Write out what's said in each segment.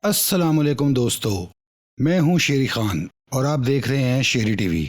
السلام علیکم دوستو، میں ہوں شیری خان اور آپ دیکھ رہے ہیں شیری ٹی وی۔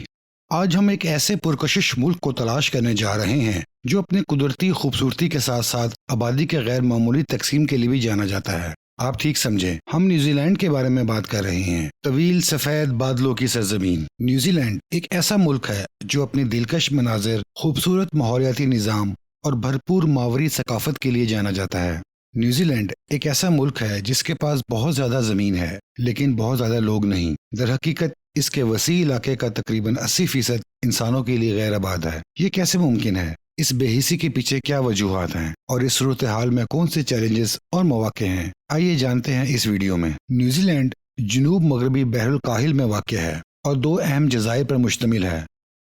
آج ہم ایک ایسے پرکشش ملک کو تلاش کرنے جا رہے ہیں جو اپنی قدرتی خوبصورتی کے ساتھ ساتھ آبادی کے غیر معمولی تقسیم کے لیے بھی جانا جاتا ہے۔ آپ ٹھیک سمجھیں، ہم نیوزی لینڈ کے بارے میں بات کر رہے ہیں، طویل سفید بادلوں کی سرزمین۔ نیوزی لینڈ ایک ایسا ملک ہے جو اپنی دلکش مناظر، خوبصورت ماحولیاتی نظام اور بھرپور ماوری ثقافت کے لیے جانا جاتا ہے۔ نیوزی لینڈ ایک ایسا ملک ہے جس کے پاس بہت زیادہ زمین ہے لیکن بہت زیادہ لوگ نہیں۔ در حقیقت اس کے وسیع علاقے کا تقریباً 80% انسانوں کے لیے غیر آباد ہے۔ یہ کیسے ممکن ہے؟ اس بے حسی کے پیچھے کیا وجوہات ہیں اور اس صورتحال میں کون سے چیلنجز اور مواقع ہیں؟ آئیے جانتے ہیں اس ویڈیو میں۔ نیوزی لینڈ جنوب مغربی بحر الکاہل میں واقع ہے اور دو اہم جزائر پر مشتمل ہے،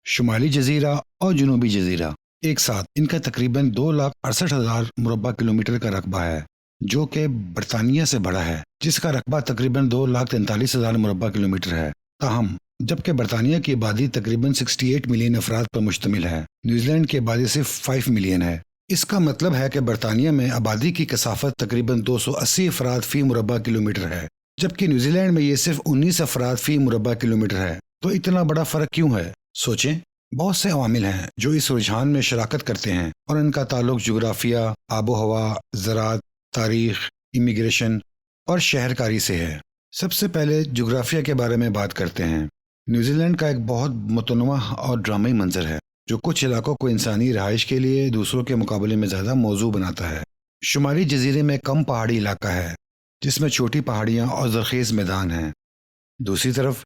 شمالی جزیرہ اور جنوبی جزیرہ۔ ایک ساتھ ان کا تقریباً 2,68,000 مربع کلومیٹر کا رقبہ ہے، جو کہ برطانیہ سے بڑا ہے جس کا رقبہ تقریباً 2,43,000 مربع کلومیٹر ہے۔ تاہم جبکہ برطانیہ کی آبادی تقریباً 68 ملین افراد پر مشتمل ہے، نیوزی لینڈ کی آبادی صرف 5 ملین ہے۔ اس کا مطلب ہے کہ برطانیہ میں آبادی کی کثافت تقریباً 280 افراد فی مربع کلومیٹر ہے، جبکہ نیوزی لینڈ میں یہ صرف 19 افراد فی مربع کلومیٹر ہے۔ تو اتنا بڑا فرق کیوں ہے؟ سوچیں، بہت سے عوامل ہیں جو اس رجحان میں شراکت کرتے ہیں اور ان کا تعلق جغرافیہ، آب و ہوا، زراعت، تاریخ، امیگریشن اور شہرکاری سے ہے۔ سب سے پہلے جغرافیہ کے بارے میں بات کرتے ہیں۔ نیوزی لینڈ کا ایک بہت متنوع اور ڈرامائی منظر ہے جو کچھ علاقوں کو انسانی رہائش کے لیے دوسروں کے مقابلے میں زیادہ موزوں بناتا ہے۔ شمالی جزیرے میں کم پہاڑی علاقہ ہے جس میں چھوٹی پہاڑیاں اور زرخیز میدان ہیں۔ دوسری طرف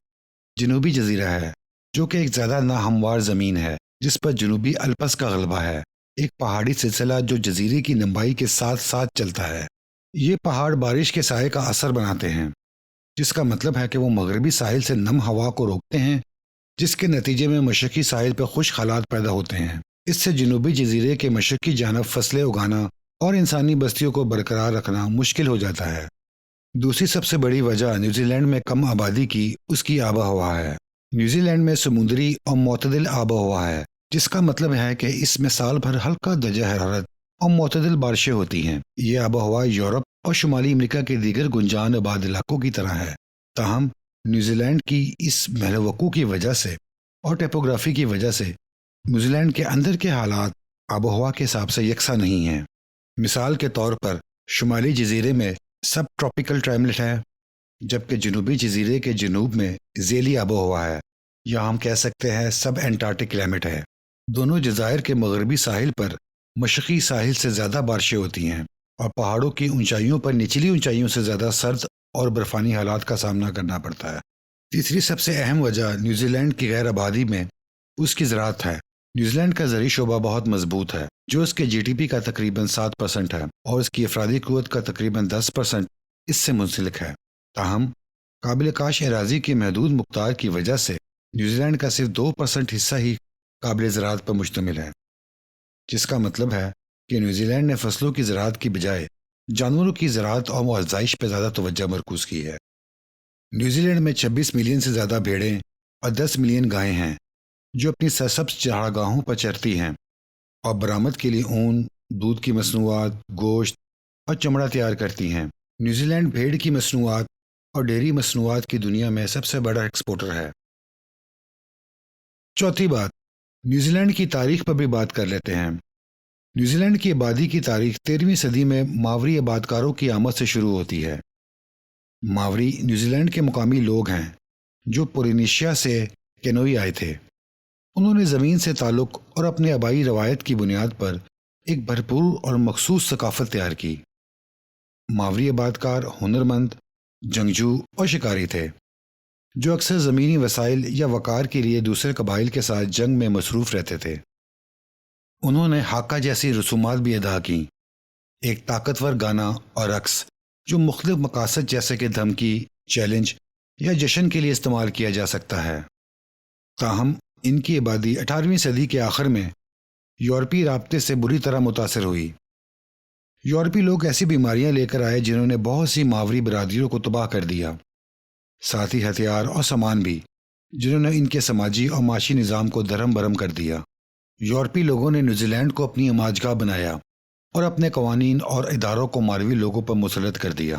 جنوبی جزیرہ ہے جو کہ ایک زیادہ ناہموار زمین ہے جس پر جنوبی الپس کا غلبہ ہے، ایک پہاڑی سلسلہ جو جزیرے کی لمبائی کے ساتھ ساتھ چلتا ہے۔ یہ پہاڑ بارش کے سائے کا اثر بناتے ہیں، جس کا مطلب ہے کہ وہ مغربی ساحل سے نم ہوا کو روکتے ہیں، جس کے نتیجے میں مشرقی ساحل پر خشک حالات پیدا ہوتے ہیں۔ اس سے جنوبی جزیرے کے مشرقی جانب فصلیں اگانا اور انسانی بستیوں کو برقرار رکھنا مشکل ہو جاتا ہے۔ دوسری سب سے بڑی وجہ نیوزی لینڈ میں کم آبادی کی اس کی آب و ہوا ہے۔ نیوزی لینڈ میں سمندری اور معتدل آب و ہوا ہے، جس کا مطلب ہے کہ اس میں سال بھر ہلکا درجہ حرارت اور معتدل بارشیں ہوتی ہیں۔ یہ آب و ہوا یورپ اور شمالی امریکہ کے دیگر گنجان آباد علاقوں کی طرح ہے۔ تاہم نیوزی لینڈ کی اس محل وقوع کی وجہ سے اور ٹیپوگرافی کی وجہ سے نیوزی لینڈ کے اندر کے حالات آب و ہوا کے حساب سے یکساں نہیں ہیں۔ مثال کے طور پر شمالی جزیرے میں سب ٹراپیکل کلائمیٹ ہے، جبکہ جنوبی جزیرے کے جنوب میں ذیلی آب و ہوا ہے، یا ہم کہہ سکتے ہیں سب انٹارکٹک کلائمیٹ ہے۔ دونوں جزائر کے مغربی ساحل پر مشرقی ساحل سے زیادہ بارشیں ہوتی ہیں اور پہاڑوں کی اونچائیوں پر نچلی اونچائیوں سے زیادہ سرد اور برفانی حالات کا سامنا کرنا پڑتا ہے۔ تیسری سب سے اہم وجہ نیوزی لینڈ کی غیر آبادی میں اس کی زراعت ہے۔ نیوزی لینڈ کا زرعی شعبہ بہت مضبوط ہے، جو اس کے جی ڈی پی کا تقریباً 7% ہے اور اس کی افرادی قوت کا تقریباً 10% اس سے منسلک ہے۔ تاہم قابل کاشت اراضی کی محدود مقدار کی وجہ سے نیوزی لینڈ کا صرف 2% حصہ ہی قابل زراعت پر مشتمل ہے، جس کا مطلب ہے کہ نیوزی لینڈ نے فصلوں کی زراعت کی بجائے جانوروں کی زراعت اور افزائش پر زیادہ توجہ مرکوز کی ہے۔ نیوزی لینڈ میں 26 ملین سے زیادہ بھیڑیں اور 10 ملین گائیں ہیں جو اپنی سرسبز چراگاہوں پر چرتی ہیں اور برآمد کے لیے اون، دودھ کی مصنوعات، گوشت اور چمڑا تیار کرتی ہیں۔ نیوزی لینڈ بھیڑ کی مصنوعات اور ڈیری مصنوعات کی دنیا میں سب سے بڑا ایکسپورٹر ہے۔ چوتھی بات، نیوزی لینڈ کی تاریخ پر بھی بات کر لیتے ہیں۔ نیوزی لینڈ کی آبادی کی تاریخ 13ویں صدی میں ماوری آبادکاروں کی آمد سے شروع ہوتی ہے۔ ماوری نیوزی لینڈ کے مقامی لوگ ہیں جو پولینیشیا سے کینوئی آئے تھے۔ انہوں نے زمین سے تعلق اور اپنے آبائی روایت کی بنیاد پر ایک بھرپور اور مخصوص ثقافت تیار کی۔ ماوری آبادکار ہنرمند، جنگجو اور شکاری تھے جو اکثر زمینی وسائل یا وقار کے لیے دوسرے قبائل کے ساتھ جنگ میں مصروف رہتے تھے۔ انہوں نے ہاکا جیسی رسومات بھی ادا کیں، ایک طاقتور گانا اور رقص جو مختلف مقاصد جیسے کہ دھمکی، چیلنج یا جشن کے لیے استعمال کیا جا سکتا ہے۔ تاہم ان کی آبادی 18ویں صدی کے آخر میں یورپی رابطے سے بری طرح متاثر ہوئی۔ یورپی لوگ ایسی بیماریاں لے کر آئے جنہوں نے بہت سی ماوری برادریوں کو تباہ کر دیا، ساتھ ہی ہتھیار اور سامان بھی، جنہوں نے ان کے سماجی اور معاشی نظام کو درہم برہم کر دیا۔ یورپی لوگوں نے نیوزی لینڈ کو اپنی اماجگاہ بنایا اور اپنے قوانین اور اداروں کو ماوری لوگوں پر مسلط کر دیا۔